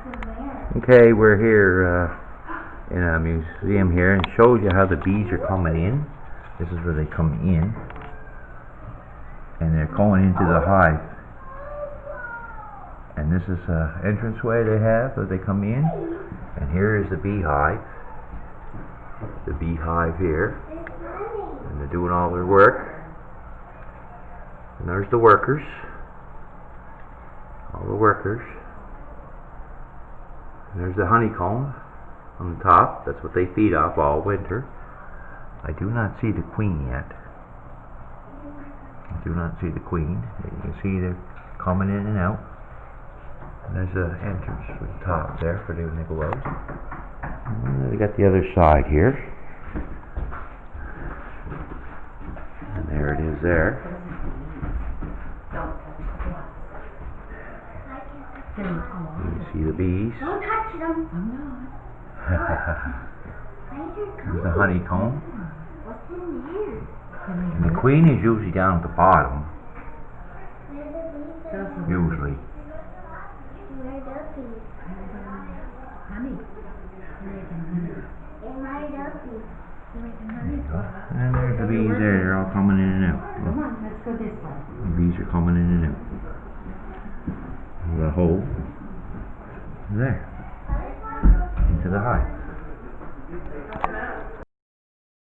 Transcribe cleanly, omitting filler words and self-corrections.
Okay, we're here in a museum here, and shows you how the bees are coming in. This is where they come in, and they're going into the hive. And this is an entranceway they have that they come in. And here is the beehive. The beehive here, and they're doing all their work. And there's the workers. All the workers. And there's the honeycomb on the top. That's what they feed off all winter. I do not see the queen yet. I do not see the queen. You can see they're coming in and out. And there's the entrance for the top there for when they go out. And they got the other side here. And there it is there. You see the bees. Don't touch them. I'm not. There's the honeycomb. What's in here? And the queen is usually down at the bottom. Usually. Where the bees? Honey. In my dopey. There you go. And there's the bees there. They're all coming in and out. Come on, let's go this way. The bees are coming in and out. The hole there.